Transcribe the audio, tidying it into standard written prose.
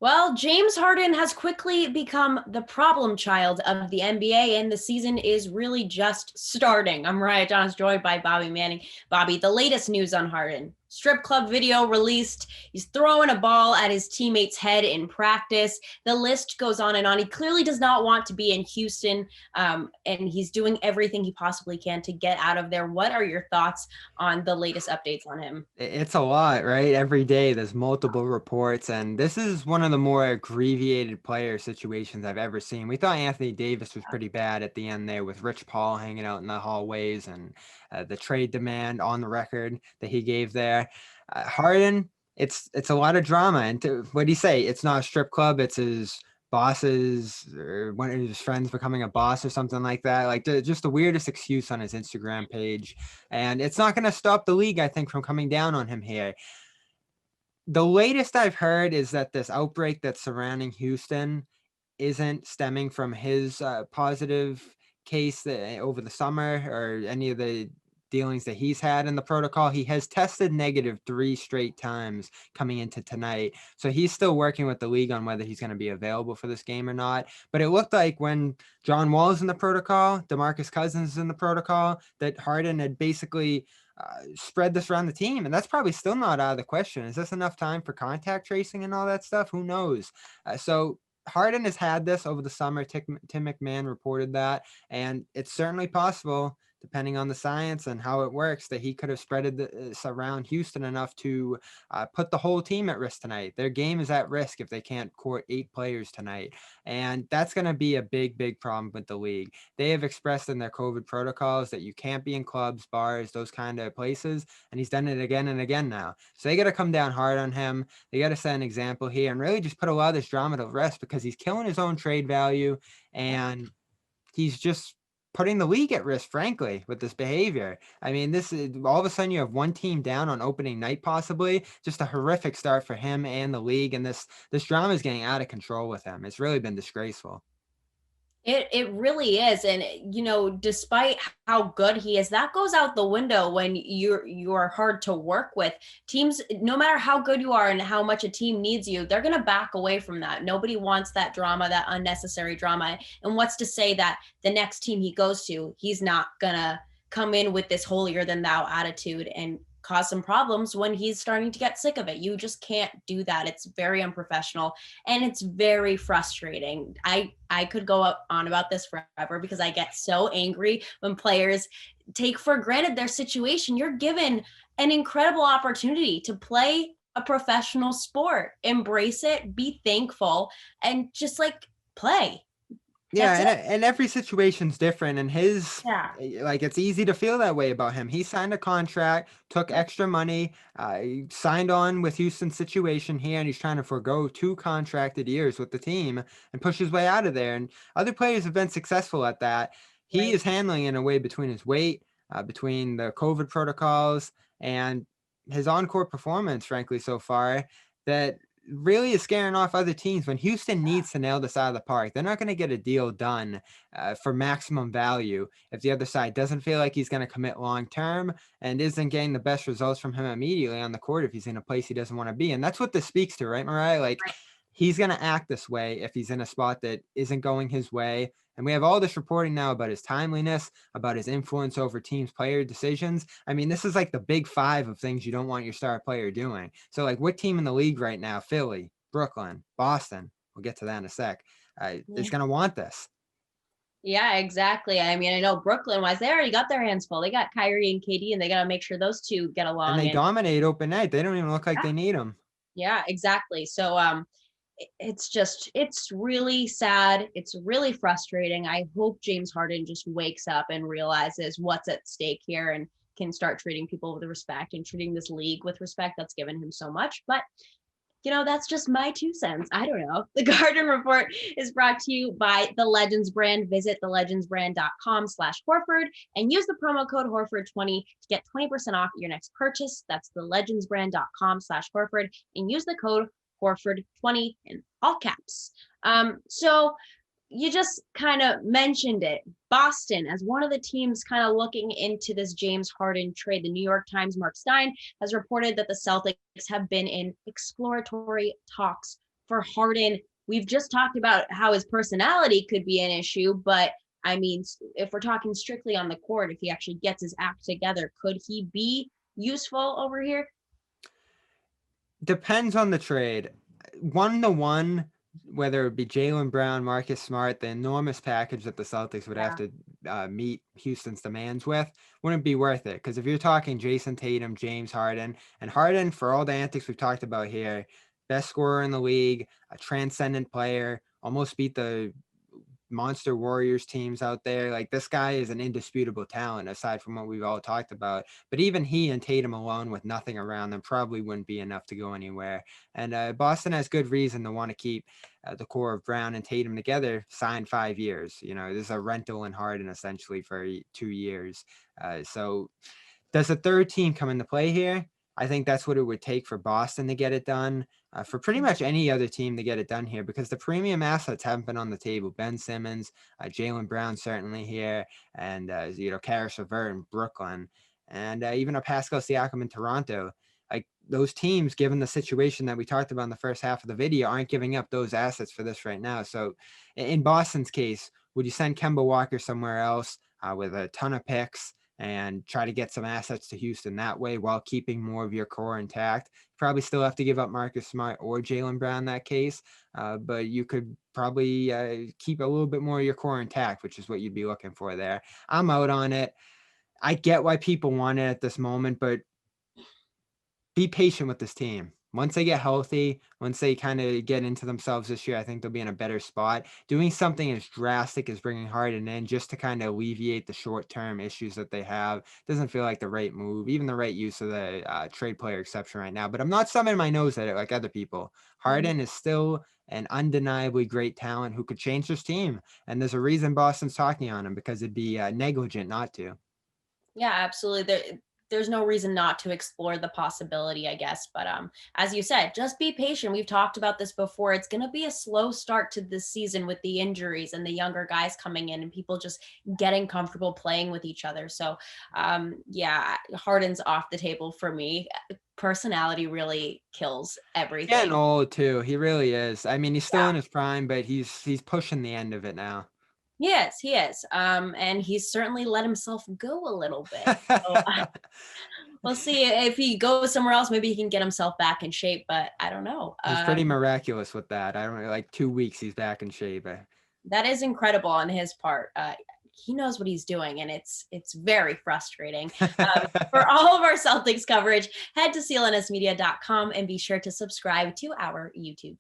Well, James Harden has quickly become the problem child of the NBA, and the season is really just starting. I'm Mariah, Janos, joined by Bobby Manning. Bobby, the latest news on Harden. Strip club video released. He's throwing a ball at his teammate's head in practice. The list goes on and on. He clearly does not want to be in Houston, and he's doing everything he possibly can to get out of there. What are your thoughts on the latest updates on him? It's a lot, right? Every day there's multiple reports, and this is one of the more abbreviated player situations I've ever seen. We thought Anthony Davis was pretty bad at the end there with Rich Paul hanging out in the hallways and the trade demand on the record that he gave there. Harden, it's a lot of drama. And what do you say? It's not a strip club. It's his bosses or one of his friends becoming a boss or something like that. Like just the weirdest excuse on his Instagram page. And it's not going to stop the league, I think, from coming down on him here. The latest I've heard is that this outbreak that's surrounding Houston isn't stemming from his positive case over the summer or any of the dealings that he's had in the protocol. He has tested negative 3 straight times coming into tonight. So he's still working with the league on whether he's going to be available for this game or not. But it looked like when John Wall is in the protocol, Demarcus Cousins is in the protocol, that Harden had basically spread this around the team. And that's probably still not out of the question. Is this enough time for contact tracing and all that stuff? Who knows? So Harden has had this over the summer. Tim McMahon reported that, and it's certainly possible, depending on the science and how it works, that he could have spread this around Houston enough to put the whole team at risk tonight. Their game is at risk if they can't court 8 players tonight, and that's going to be a big problem with the league. They have expressed in their COVID protocols that you can't be in clubs, bars, those kind of places, and he's done it again and again now. So they got to come down hard on him. They got to set an example here and really just put a lot of this drama to rest, because he's killing his own trade value, and he's just putting the league at risk, frankly, with this behavior. I mean, this is all of a sudden you have one team down on opening night, possibly. Just a horrific start for him and the league, and this drama is getting out of control with him. It's really been disgraceful. It really is. And despite how good he is, that goes out the window when you're hard to work with. Teams, no matter how good you are and how much a team needs you, they're gonna back away from that. Nobody wants that drama, that unnecessary drama. And what's to say that the next team he goes to, he's not gonna come in with this holier than thou attitude and cause some problems when he's starting to get sick of it. You just can't do that. It's very unprofessional and it's very frustrating. I could go on about this forever because I get so angry when players take for granted their situation. You're given an incredible opportunity to play a professional sport. Embrace it, be thankful, and just like play. Yeah, and every situation's different, and his, Yeah. like, it's easy to feel that way about him. He signed a contract, took extra money, he signed on with Houston's situation here, and he's trying to forego 2 contracted years with the team and push his way out of there. And other players have been successful at that. He Right. is handling it in a way between his weight, between the COVID protocols, and his on-court performance, frankly, so far, that really is scaring off other teams. When Houston needs to nail this out of the park, they're not going to get a deal done for maximum value if the other side doesn't feel like he's going to commit long term and isn't getting the best results from him immediately on the court if he's in a place he doesn't want to be. And that's what this speaks to, right, Mariah? Like, he's going to act this way if he's in a spot that isn't going his way. And we have all this reporting now about his timeliness, about his influence over teams' player decisions. I mean, this is like the big 5 of things you don't want your star player doing. So, like, what team in the league right now, Philly, Brooklyn, Boston, we'll get to that in a sec, is going to want this? Yeah, exactly. I mean, I know Brooklyn wise, they already got their hands full. They got Kyrie and KD, and they got to make sure those two get And along. they And dominate open night. They don't even look like they need him. yeah, exactly. So, it's really sad. It's really frustrating. I hope James Harden just wakes up and realizes what's at stake here and can start treating people with respect and treating this league with respect that's given him so much. But that's just my 2 cents. I don't know. The Garden Report is brought to you by the Legends brand. Visit thelegendsbrand.com/Horford and use the promo code Horford20 to get 20% off your next purchase. That's thelegendsbrand.com/Horford and use the code Horford20 in all caps. So you just kind of mentioned it. Boston as one of the teams kind of looking into this James Harden trade. The New York Times' Mark Stein has reported that the Celtics have been in exploratory talks for Harden, we've just talked about how his personality could be an issue, but I mean, if we're talking strictly on the court, if he actually gets his act together, could he be useful over here? Depends on the trade. 1-to-1, whether it be Jaylen Brown, Marcus Smart, the enormous package that the Celtics would have Yeah. to meet Houston's demands with, wouldn't be worth it. Because if you're talking Jason Tatum, James Harden, and Harden, for all the antics we've talked about here, best scorer in the league, a transcendent player, almost beat the monster Warriors teams out there. Like, this guy is an indisputable talent aside from what we've all talked about. But even he and Tatum alone with nothing around them probably wouldn't be enough to go anywhere. And Boston has good reason to want to keep the core of Brown and Tatum together, signed 5 years. You know, this is a rental in Harden essentially for 2 years. So does a third team come into play here? I think that's what it would take for Boston to get it done, for pretty much any other team to get it done here, because the premium assets haven't been on the table. Ben Simmons, Jaylen Brown certainly here, and Karis LeVert in Brooklyn, and even a Pascal Siakam in Toronto. Like, those teams, given the situation that we talked about in the first half of the video, aren't giving up those assets for this right now. So in Boston's case, would you send Kemba Walker somewhere else with a ton of picks and try to get some assets to Houston that way while keeping more of your core intact? Probably still have to give up Marcus Smart or Jaylen Brown in that case, but you could probably keep a little bit more of your core intact, which is what you'd be looking for there. I'm out on it. I get why people want it at this moment, but be patient with this team. Once they get healthy, once they kind of get into themselves this year, I think they'll be in a better spot. Doing something as drastic as bringing Harden in just to kind of alleviate the short-term issues that they have doesn't feel like the right move, even the right use of the trade player exception right now. But I'm not thumbing my nose at it like other people. Mhm. Harden is still an undeniably great talent who could change this team. And there's a reason Boston's talking on him, because it'd be negligent not to. Yeah, absolutely. There's no reason not to explore the possibility, I guess. But as you said, just be patient. We've talked about this before. It's going to be a slow start to this season with the injuries and the younger guys coming in and people just getting comfortable playing with each other. So, yeah, Harden's off the table for me. Personality really kills Getting everything. old too. He really is. I mean, he's still Yeah. in his prime, but he's pushing the end of it now. He is. And he's certainly let himself go a little bit. So we'll see if he goes somewhere else. Maybe he can get himself back in shape, but I don't know. He's pretty miraculous with that. I don't know, like 2 weeks he's back in shape. That is incredible on his part. He knows what he's doing, and it's very frustrating. For all of our Celtics coverage, head to clnsmedia.com and be sure to subscribe to our YouTube.